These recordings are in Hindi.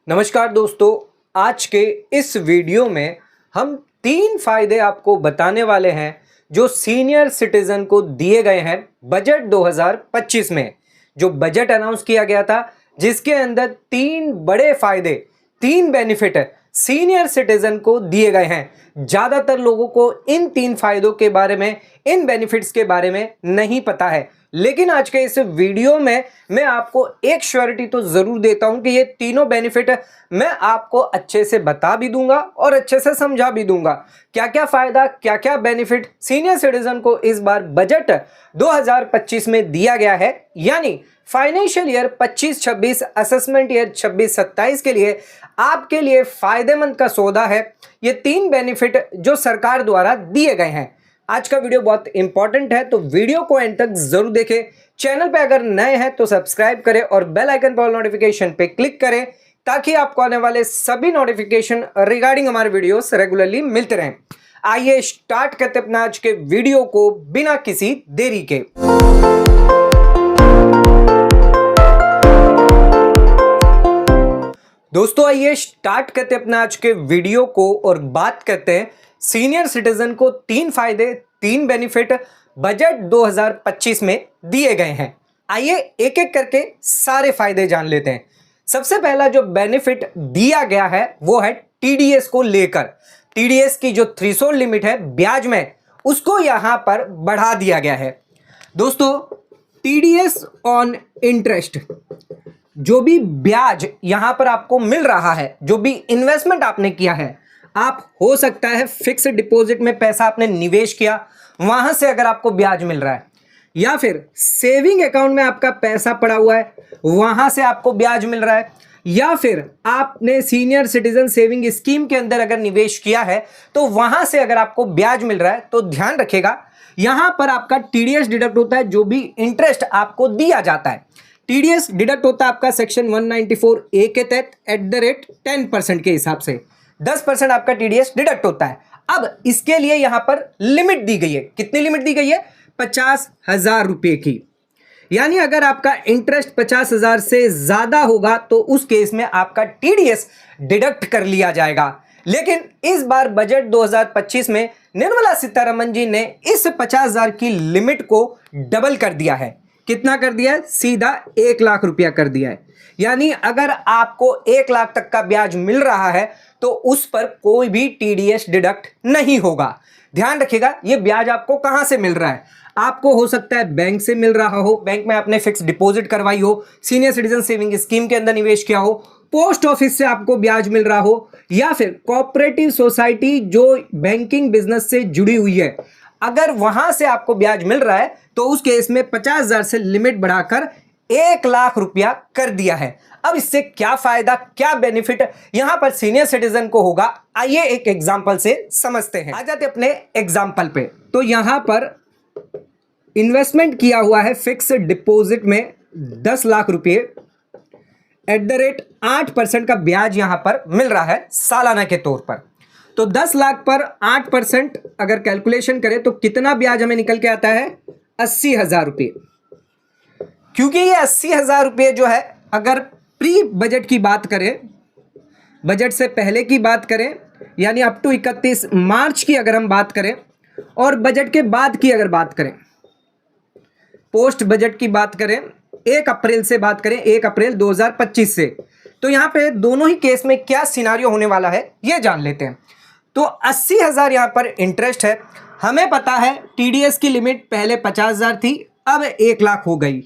नमस्कार दोस्तों, आज के इस वीडियो में हम 3 फायदे आपको बताने वाले हैं जो सीनियर सिटीजन को दिए गए हैं बजट 2025 में। जो बजट अनाउंस किया गया था जिसके अंदर 3 बड़े फायदे, 3 बेनिफिट सीनियर सिटीजन को दिए गए हैं। ज़्यादातर लोगों को इन 3 फायदों के बारे में, इन बेनिफिट्स के बारे में नहीं पता है, लेकिन आज के इस वीडियो में मैं आपको एक श्योरिटी तो जरूर देता हूं कि ये तीनों बेनिफिट मैं आपको अच्छे से बता भी दूंगा और अच्छे से समझा भी दूंगा। क्या क्या फायदा, क्या क्या बेनिफिट सीनियर सिटीजन को इस बार बजट 2025 में दिया गया है, यानी फाइनेंशियल ईयर 25-26 असेसमेंट ईयर 26-27 के लिए आपके लिए फायदेमंद का सौदा है। ये 3 बेनिफिट जो सरकार द्वारा दिए गए हैं। आज का वीडियो बहुत इंपॉर्टेंट है, तो वीडियो को एंड तक जरूर देखें। चैनल पे अगर नए हैं तो सब्सक्राइब करें और बेल आइकन पर नोटिफिकेशन पे क्लिक करें ताकि आपको आने वाले सभी नोटिफिकेशन रिगार्डिंग हमारे वीडियोस रेगुलरली मिलते रहें। आइए स्टार्ट करते अपना आज के वीडियो को बिना किसी देरी के। दोस्तों आइए स्टार्ट करते अपना आज के वीडियो को और बात करते हैं सीनियर सिटीजन को 3 फायदे, 3 बेनिफिट बजट 2025 में दिए गए हैं। आइए एक एक करके सारे फायदे जान लेते हैं। सबसे पहला जो बेनिफिट दिया गया है वो है टीडीएस को लेकर। टीडीएस की जो थ्रेशोल्ड लिमिट है ब्याज में, उसको यहां पर बढ़ा दिया गया है। दोस्तों टीडीएस ऑन इंटरेस्ट, जो भी ब्याज यहां पर आपको मिल रहा है, जो भी इन्वेस्टमेंट आपने किया है, आप हो सकता है फिक्स डिपॉजिट में पैसा आपने निवेश किया, वहां से अगर आपको ब्याज मिल रहा है, या फिर सेविंग अकाउंट में आपका पैसा पड़ा हुआ है वहां से आपको ब्याज मिल रहा है, या फिर आपने सीनियर सिटीजन सेविंग स्कीम के अंदर अगर निवेश किया है तो वहां से अगर आपको ब्याज मिल रहा है, तो ध्यान रखिएगा यहां पर आपका टीडीएस डिडक्ट होता है। जो भी इंटरेस्ट आपको दिया जाता है, टीडीएस डिडक्ट होता है आपका सेक्शन 194A के तहत @10% के हिसाब से 10% आपका टीडीएस डिडक्ट होता है। अब इसके लिए यहां पर लिमिट दी गई है। कितनी लिमिट दी गई है? 50,000 रुपए की। यानी अगर आपका इंटरेस्ट 50,000 से ज्यादा होगा तो उस केस में आपका टीडीएस डिडक्ट कर लिया जाएगा। लेकिन इस बार बजट 2025 में निर्मला सीतारमण जी ने इस 50,000 की लिमिट को डबल कर दिया है। कितना कर दिया है? सीधा 1 लाख रुपया कर दिया है। यानी अगर आपको 1 लाख तक का ब्याज मिल रहा है तो उस पर कोई भी टीडीएस डिडक्ट नहीं होगा। ध्यान रखिएगा, ये ब्याज आपको कहां से मिल रहा है? आपको हो सकता है बैंक से मिल रहा हो, बैंक में आपने फिक्स डिपॉजिट करवाई हो, सीनियर सिटीजन सेविंग स्कीम के अंदर निवेश किया हो, पोस्ट ऑफिस से आपको ब्याज मिल रहा हो, या फिर कोऑपरेटिव सोसाइटी जो बैंकिंग बिजनेस से जुड़ी हुई है, अगर वहां से आपको ब्याज मिल रहा है तो उस केस में 50,000 से लिमिट बढ़ाकर 1 लाख रुपया कर दिया है। अब इससे क्या फायदा, क्या बेनिफिट यहां पर सीनियर सिटीजन को होगा, आइए एक एग्जांपल से समझते हैं। आ जाते अपने एग्जांपल पे। तो यहां पर इन्वेस्टमेंट किया हुआ है फिक्स डिपॉजिट में 10 लाख रुपए, @8% का ब्याज यहां पर मिल रहा है सालाना के तौर पर। तो 10 लाख पर 8% अगर कैलकुलेशन करें तो कितना ब्याज हमें निकल के आता है? 80,000 रुपये। क्योंकि ये 80,000 रुपये जो है, अगर प्री बजट की बात करें, बजट से पहले की बात करें, यानी अप टू 31 मार्च की अगर हम बात करें, और बजट के बाद की अगर बात करें, पोस्ट बजट की बात करें, 1 अप्रैल से बात करें, 1 अप्रैल 2025 से, तो यहां पे दोनों ही केस में क्या सिनारियो होने वाला है ये जान लेते हैं। तो 80,000 यहां पर इंटरेस्ट है। हमें पता है टीडीएस की लिमिट पहले 50,000 थी, अब 1 लाख हो गई,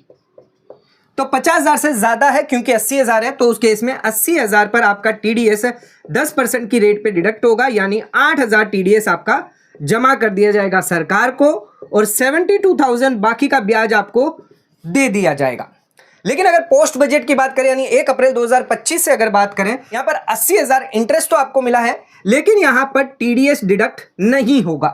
तो 50,000 से ज्यादा है क्योंकि 80,000 है, तो उस केस में 80,000 पर आपका टीडीएस 10% की रेट पे डिडक्ट होगा, यानी 8,000 टीडीएस आपका जमा कर दिया जाएगा सरकार को, और 72,000 बाकी का ब्याज आपको दे दिया जाएगा। लेकिन अगर पोस्ट बजट की बात करें, यानी 1 अप्रैल 2025 से अगर बात करें, यहां पर 80,000 इंटरेस्ट तो आपको मिला है, लेकिन यहां पर टीडीएस डिडक्ट नहीं होगा।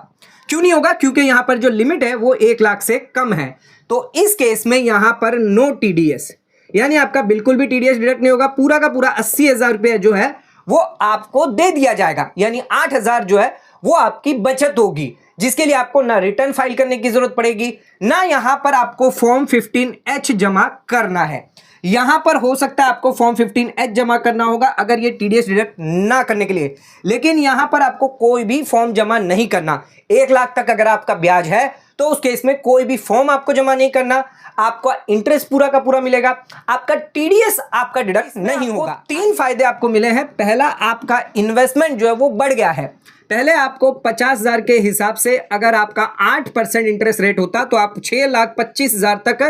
क्यों नहीं होगा? क्योंकि यहां पर जो लिमिट है वो 1 लाख से कम है। तो इस केस में यहां पर नो टीडीएस, यानी आपका बिल्कुल भी टीडीएस डिडक्ट नहीं होगा। पूरा का पूरा 80,000 रुपये जो है वो आपको दे दिया जाएगा, यानी 8,000 जो है वो आपकी बचत होगी, जिसके लिए आपको ना रिटर्न फाइल करने की जरूरत पड़ेगी, ना यहां पर आपको फॉर्म 15H जमा करना है। यहां पर हो सकता है आपको फॉर्म 15H जमा करना होगा अगर ये टीडीएस डिडक्ट ना करने के लिए, लेकिन यहां पर आपको कोई भी फॉर्म जमा नहीं करना। 1 लाख तक अगर आपका ब्याज है तो उस केस में कोई भी फॉर्म आपको जमा नहीं करना, आपका इंटरेस्ट पूरा का पूरा मिलेगा, आपका टीडीएस आपका डिडक्ट नहीं होगा। 3 फायदे आपको मिले हैं। पहला, आपका इन्वेस्टमेंट जो है वो बढ़ गया है। पहले आपको 50,000 के हिसाब से अगर आपका 8% इंटरेस्ट रेट होता तो आप 6,25,000 तक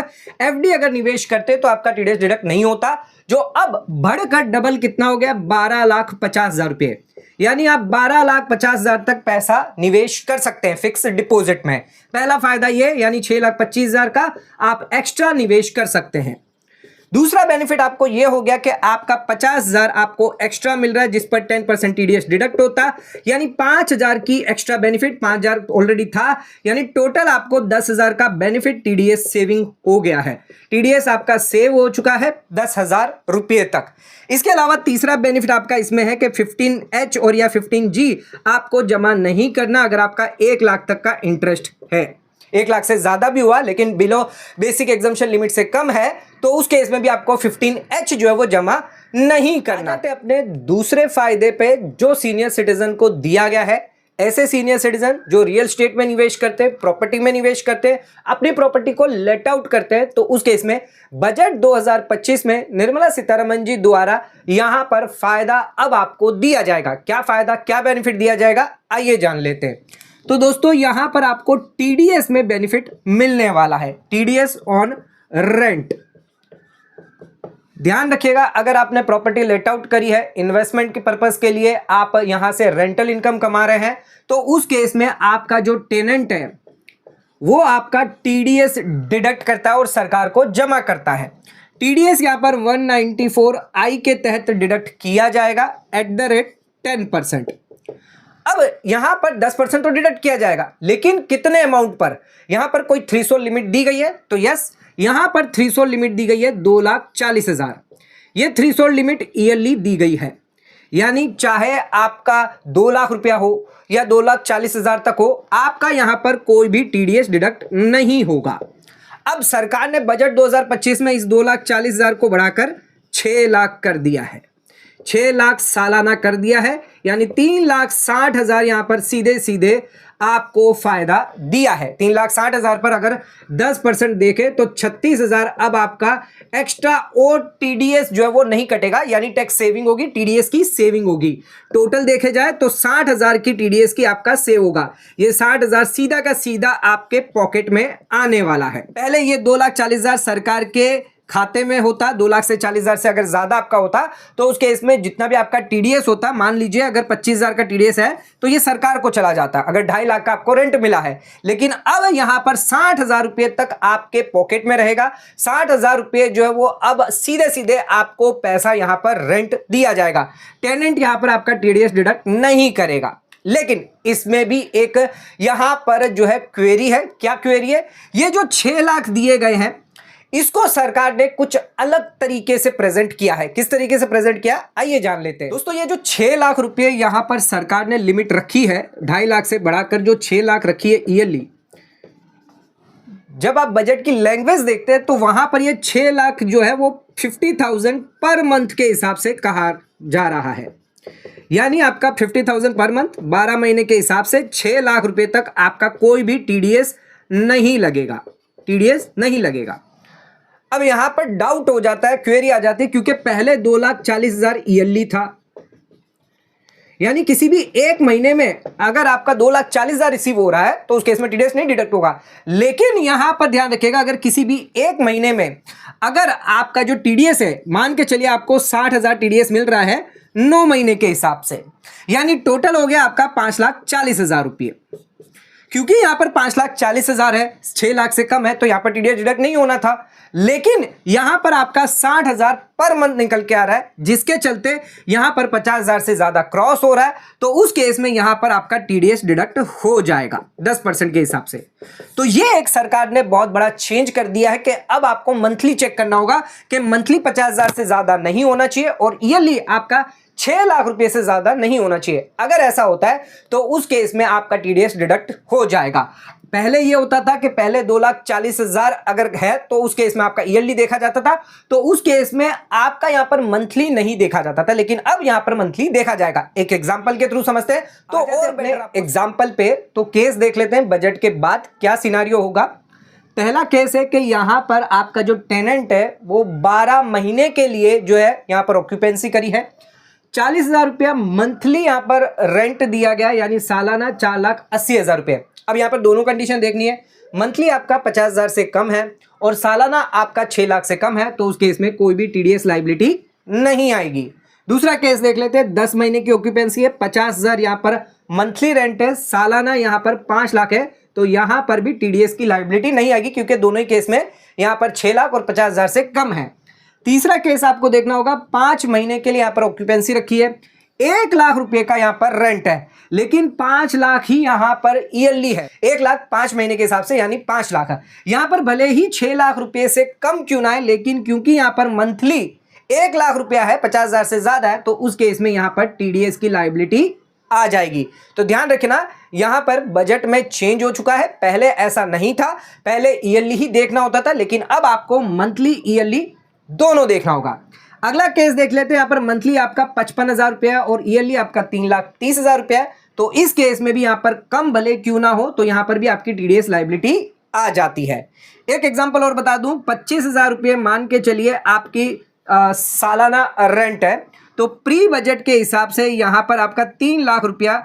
एफडी अगर निवेश करते तो आपका टीडीएस डिडक्ट नहीं होता, जो अब बढ़कर डबल कितना हो गया, 12,50,000 रुपये। यानी आप 12,50,000 तक पैसा निवेश कर सकते हैं फिक्स डिपॉजिट में। पहला फायदा ये, यानी 6,25,000 का आप एक्स्ट्रा निवेश कर सकते हैं। दूसरा बेनिफिट आपको यह हो गया कि आपका 50,000 आपको एक्स्ट्रा मिल रहा है जिस पर 10% टीडीएस डिडक्ट होता, यानी 5,000 की एक्स्ट्रा बेनिफिट, 5,000 ऑलरेडी था, यानी टोटल आपको 10,000 का बेनिफिट टीडीएस सेविंग हो गया है। टीडीएस आपका सेव हो चुका है 10,000 रुपये तक। इसके अलावा तीसरा बेनिफिट आपका इसमें है कि 15H और या 15G आपको जमा नहीं करना अगर आपका 1 लाख तक का इंटरेस्ट है। 1 लाख से ज्यादा भी हुआ लेकिन बिलो बेसिक एग्जम्पशन लिमिट से कम है तो उस केस में भी आपको 15H जो है वो जमा नहीं करना। अपने दूसरे फायदे पे जो सीनियर सिटीजन को दिया गया है, ऐसे सीनियर सिटीजन जो रियल स्टेट में निवेश करते हैं, प्रॉपर्टी में निवेश करते हैं, अपनी प्रॉपर्टी को लेट आउट करते हैं, तो उस केस में बजट 2025 में निर्मला सीतारमण जी द्वारा यहां पर फायदा अब आपको दिया जाएगा। क्या फायदा, क्या बेनिफिट दिया जाएगा, आइए जान लेते हैं। तो दोस्तों यहां पर आपको टीडीएस में बेनिफिट मिलने वाला है, टीडीएस ऑन रेंट। ध्यान रखिएगा, अगर आपने प्रॉपर्टी लेट आउट करी है इन्वेस्टमेंट के पर्पस के लिए, आप यहां से रेंटल इनकम कमा रहे हैं, तो उस केस में आपका जो टेनेंट है वो आपका टीडीएस डिडक्ट करता है और सरकार को जमा करता है। टीडीएस यहां पर 194I के तहत डिडक्ट किया जाएगा एट द रेट 10%। अब यहां पर 10% तो डिडक्ट किया जाएगा, लेकिन कितने अमाउंट पर? यहां पर कोई थ्रेशोल्ड लिमिट दी गई है, तो यस यहां पर थ्रेशोल्ड लिमिट दी गई है 2,40,000। ये थ्रेशोल्ड लिमिट ईयरली दी गई है, यानी चाहे आपका 2 लाख रुपया हो या 2,40,000 तक हो, आपका यहां पर कोई भी टीडीएस डिडक्ट नहीं होगा। अब सरकार ने बजट 2025 में इस 2,40,000 को बढ़ाकर 6 लाख कर दिया है, 6 लाख सालाना कर दिया है, यानी 3,60,000 यहां पर सीधे सीधे आपको फायदा दिया है। 3,60,000 पर अगर 10% देखें तो 36,000 अब आपका एक्स्ट्रा और टीडीएस जो है वो नहीं कटेगा, यानी टैक्स सेविंग होगी, टीडीएस की सेविंग होगी। टोटल देखे जाए तो 60,000 की टीडीएस की आपका सेव होगा। ये 60,000 सीधा का सीधा आपके पॉकेट में आने वाला है। पहले ये 2,40,000 सरकार के खाते में होता, 2 लाख से 40,000 से अगर ज्यादा आपका होता तो उस केस में जितना भी आपका टीडीएस होता, मान लीजिए अगर 25,000 का टीडीएस है तो ये सरकार को चला जाता, अगर 2.5 लाख का आपको रेंट मिला है। लेकिन अब यहां पर 60,000 रुपये तक आपके पॉकेट में रहेगा। 60,000 रुपये जो है वो अब सीधे सीधे आपको पैसा यहां पर रेंट दिया जाएगा। टेनेंट यहां पर आपका टीडीएस डिडक्ट नहीं करेगा। लेकिन इसमें भी एक यहां पर जो है क्वेरी है। क्या क्वेरी है? ये जो 6 लाख दिए गए हैं इसको सरकार ने कुछ अलग तरीके से प्रेजेंट किया है। किस तरीके से प्रेजेंट किया, आइए जान लेते हैं। दोस्तों ये जो 6 लाख रुपए यहां पर सरकार ने लिमिट रखी है, 2.5 लाख से बढ़ाकर जो 6 लाख रखी है ईयरली, जब आप बजट की लैंग्वेज देखते हैं तो वहां पर ये 6 लाख जो है वो 50,000 पर मंथ के हिसाब से कहा जा रहा है। यानी आपका 50,000 पर मंथ 12 महीने के हिसाब से 6 लाख रुपए तक आपका कोई भी टीडीएस नहीं लगेगा, टीडीएस नहीं लगेगा। अब यहां पर डाउट हो जाता है, क्वेरी आ जाती है, क्योंकि पहले 2,40,000 ईयरली था, यानी किसी भी एक महीने में अगर आपका 2,40,000 रिसीव हो रहा है तो उस केस में टीडीएस नहीं डिडक्ट होगा। लेकिन यहां पर ध्यान रखिएगा, अगर किसी भी एक महीने में अगर आपका जो टीडीएस है, मान के चलिए आपको 60,000 टीडीएस मिल रहा है 9 महीने के हिसाब से, यानी टोटल हो गया आपका 5,40,000 रुपये। क्योंकि यहां पर 5,40,000 है, 6 लाख से कम है, तो यहां पर टीडीएस डिडक्ट नहीं होना था। लेकिन यहां पर आपका 60,000 पर मंथ निकल के आ रहा है, जिसके चलते यहां पर 50,000 से ज्यादा क्रॉस हो रहा है, तो उस केस में यहां पर आपका टीडीएस डिडक्ट हो जाएगा 10% के हिसाब से। तो ये एक सरकार ने बहुत बड़ा चेंज कर दिया है कि अब आपको मंथली चेक करना होगा कि मंथली 50,000 से ज्यादा नहीं होना चाहिए और ईयरली आपका 6 लाख रुपए से ज्यादा नहीं होना चाहिए। अगर ऐसा होता है तो उस केस में आपका टीडीएस डिडक्ट हो जाएगा। पहले ये होता था कि पहले 2,40,000 अगर है तो उस केस में आपका ईयरली देखा जाता था, तो उस केस में आपका यहां पर मंथली नहीं देखा जाता था, लेकिन अब यहां पर मंथली देखा जाएगा। एक एग्जांपल के थ्रू समझते हैं तो, और एग्जांपल पे तो केस देख लेते हैं बजट के बाद क्या सिनारियो होगा। पहला केस है कि यहां पर आपका जो टेनेंट है वो 12 महीने के लिए जो है यहां पर ऑक्यूपेंसी करी है, 40,000 रुपया मंथली यहां पर रेंट दिया गया, यानी सालाना 4,80,000 रुपये। अब यहां पर दोनों कंडीशन देखनी है, मंथली आपका 50,000 से कम है और सालाना आपका 6 लाख से कम है, तो उस केस में कोई भी टीडीएस लायबिलिटी नहीं आएगी। दूसरा केस देख लेते हैं, 10 महीने की ऑक्यूपेंसी है, 50,000 यहां पर मंथली रेंट है, सालाना यहां पर 5 लाख है, तो यहां पर भी टीडीएस की लायबिलिटी नहीं आएगी, क्योंकि दोनों ही केस में यहां पर 6 लाख और 50,000 से कम है। तीसरा केस आपको देखना होगा, 5 महीने के लिए यहां पर ऑक्यूपेंसी रखी है, 1 लाख रुपए का यहां पर रेंट है, लेकिन 5 लाख ही यहां पर ईयरली है। 1 लाख 5 महीने के हिसाब से यानी 5 लाख है। यहां पर भले ही 6 लाख रुपए से कम क्यों ना है, लेकिन क्योंकि यहां पर मंथली 1 लाख रुपया है, 50,000 से ज्यादा है, तो उस केस में यहां पर टीडीएस की लायबिलिटी आ जाएगी। तो ध्यान रखना, यहां पर बजट में चेंज हो चुका है, पहले ऐसा नहीं था, पहले ईयरली ही देखना होता था, लेकिन अब आपको मंथली ईयरली दोनों देखना होगा। अगला केस देख लेते हैं, यहां पर मंथली आपका 55,000 रुपया और ईयरली आपका 3,30,000 रुपया, तो इस केस में भी यहां पर कम भले क्यों ना हो, तो यहां पर भी आपकी टीडीएस लायबिलिटी आ जाती है। एक एग्जांपल और बता दूं, 25,000 रुपये मान के चलिए आपकी सालाना रेंट है, तो प्री बजट के हिसाब से यहां पर आपका 3 लाख रुपया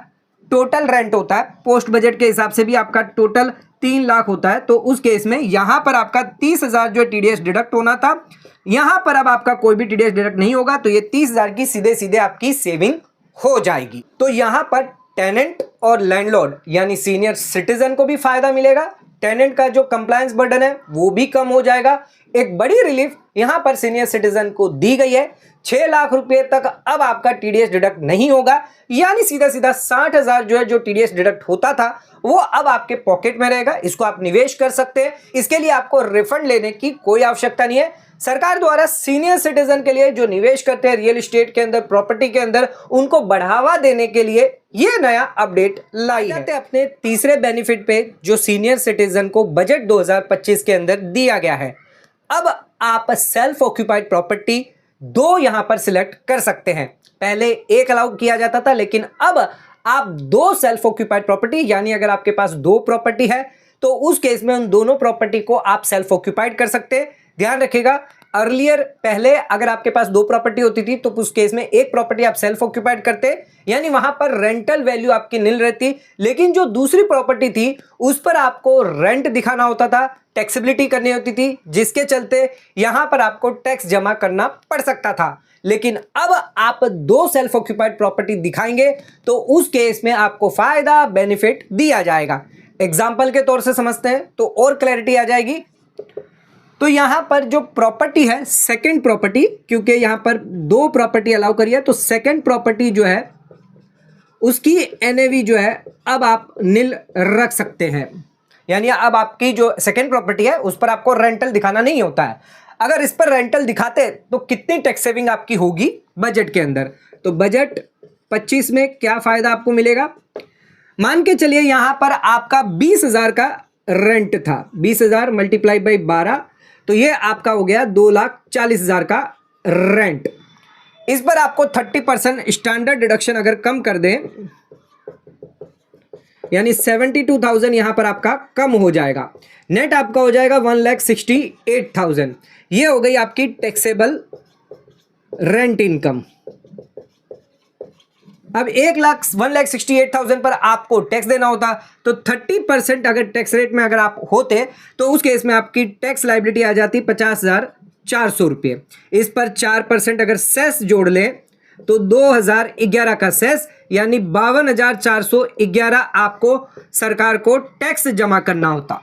टोटल रेंट होता है, पोस्ट बजट के हिसाब से भी आपका टोटल 3 लाख होता है, तो उस केस में यहां पर आपका 30,000 जो टीडीएस डिडक्ट होना था, यहां पर अब आपका कोई भी टीडीएस डिडक्ट नहीं होगा, तो ये 30,000 की सीधे सीधे आपकी सेविंग हो जाएगी। तो यहां पर टेनेंट और लैंडलॉर्ड यानी सीनियर सिटीजन को भी फायदा मिलेगा, टेनेंट का जो कंप्लायंस बर्डन है वो भी कम हो जाएगा। एक बड़ी रिलीफ यहां पर सीनियर सिटीजन को दी गई है, 6 लाख रुपए तक अब आपका टीडीएस डिडक्ट नहीं होगा, यानी सीधा सीधा 60,000 जो है जो टीडीएस डिडक्ट होता था वो अब आपके पॉकेट में रहेगा। इसको आप निवेश कर सकते हैं, इसके लिए आपको रिफंड लेने की कोई आवश्यकता नहीं है। सरकार द्वारा सीनियर सिटीजन के लिए जो निवेश करते हैं रियल एस्टेट के अंदर, प्रॉपर्टी के अंदर, उनको बढ़ावा देने के लिए ये नया अपडेट लाई है। अपने तीसरे बेनिफिट पे जो सीनियर सिटीजन को बजट 2025 के अंदर दिया गया है, अब आप सेल्फ ऑक्यूपाइड प्रॉपर्टी 2 यहां पर सिलेक्ट कर सकते हैं। पहले 1 अलाउ किया जाता था, लेकिन अब आप 2 सेल्फ ऑक्यूपाइड प्रॉपर्टी, यानी अगर आपके पास 2 प्रॉपर्टी है तो उस केस में उन दोनों प्रॉपर्टी को आप सेल्फ ऑक्यूपाइड कर सकते हैं। ध्यान रखिएगा, अर्लियर पहले अगर आपके पास 2 प्रॉपर्टी होती थी तो उस केस में 1 प्रॉपर्टी आप सेल्फ ऑक्यूपाइड करते, यानी वहां पर रेंटल वैल्यू आपकी नील रहती, लेकिन जो दूसरी प्रॉपर्टी थी उस पर आपको रेंट दिखाना होता था, टैक्सेबिलिटी करनी होती थी, जिसके चलते यहां पर आपको टैक्स जमा करना पड़ सकता था। लेकिन अब आप 2 सेल्फ ऑक्यूपाइड प्रॉपर्टी दिखाएंगे तो उस केस में आपको फायदा बेनिफिट दिया जाएगा। एग्जाम्पल के तौर से समझते हैं तो और क्लैरिटी आ जाएगी। तो यहां पर जो प्रॉपर्टी है सेकंड प्रॉपर्टी, क्योंकि यहां पर 2 प्रॉपर्टी अलाउ करी है, तो सेकंड प्रॉपर्टी जो है उसकी एनएवी जो है अब आप नील रख सकते हैं, यानी अब आपकी जो सेकंड प्रॉपर्टी है उस पर आपको रेंटल दिखाना नहीं होता है। अगर इस पर रेंटल दिखाते तो कितनी टैक्स सेविंग आपकी होगी बजट के अंदर। तो बजट 25 में क्या फायदा आपको मिलेगा, मान के चलिए यहां पर आपका 20,000 का रेंट था, 20,000 मल्टीप्लाई बाई 12, तो ये आपका हो गया 2,40,000 का रेंट। इस पर आपको 30% स्टैंडर्ड डिडक्शन अगर कम कर दें, यानी 72,000 यहां पर आपका कम हो जाएगा, नेट आपका हो जाएगा 1,68,000। ये हो गई आपकी टैक्सेबल रेंट इनकम। अब 1,68,000 पर आपको टैक्स देना होता, तो 30% अगर टैक्स रेट में अगर आप होते तो उस केस में आपकी टैक्स लायबिलिटी आ जाती 50,400 रुपये। इस पर 4% अगर सेस जोड़ लें तो 2011 का सेस, यानी 52,411 आपको सरकार को टैक्स जमा करना होता।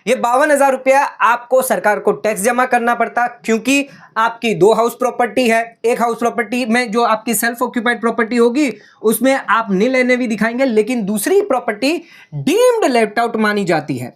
ये 52,000 रुपया आपको सरकार को टैक्स जमा करना पड़ता, क्योंकि आपकी 2 हाउस प्रॉपर्टी है। एक हाउस प्रॉपर्टी में जो आपकी सेल्फ ऑक्यूपाइड प्रॉपर्टी होगी उसमें आप नील एनएवी दिखाएंगे, लेकिन दूसरी प्रॉपर्टी डीम्ड लेफ्ट आउट मानी जाती है,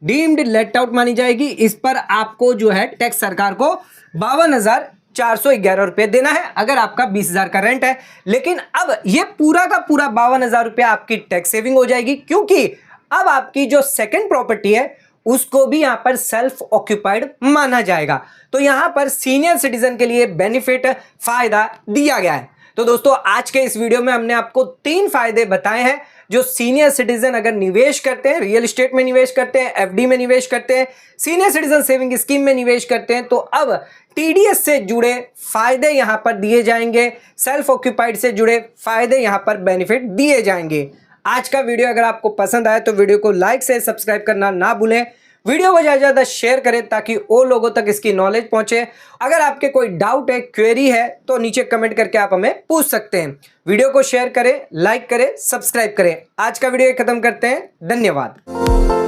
डीम्ड लेफ्ट आउट मानी जाएगी। इस पर आपको जो है टैक्स सरकार को 52,411 रुपये देना है अगर आपका 20,000 का रेंट है। लेकिन अब ये पूरा का पूरा 52,000 रुपया आपकी टैक्स सेविंग हो जाएगी, क्योंकि अब आपकी जो सेकंड प्रॉपर्टी है उसको भी यहां पर सेल्फ ऑक्यूपाइड माना जाएगा। तो यहां पर सीनियर सिटीजन के लिए बेनिफिट फायदा दिया गया है। तो दोस्तों आज के इस वीडियो में हमने आपको 3 फायदे बताए हैं जो सीनियर सिटीजन अगर निवेश करते हैं, रियल एस्टेट में निवेश करते हैं, एफडी में निवेश करते हैं, सीनियर सिटीजन सेविंग स्कीम में निवेश करते हैं, तो अब टीडीएस से जुड़े फायदे यहां पर दिए जाएंगे, सेल्फ ऑक्यूपाइड से जुड़े फायदे यहां पर बेनिफिट दिए जाएंगे। आज का वीडियो अगर आपको पसंद आए तो वीडियो को लाइक से सब्सक्राइब करना ना भूलें, वीडियो को ज्यादा ज्यादा शेयर करें ताकि और लोगों तक इसकी नॉलेज पहुंचे। अगर आपके कोई डाउट है, क्वेरी है तो नीचे कमेंट करके आप हमें पूछ सकते हैं। वीडियो को शेयर करें, लाइक करें, सब्सक्राइब करें। आज का वीडियो खत्म करते हैं। धन्यवाद।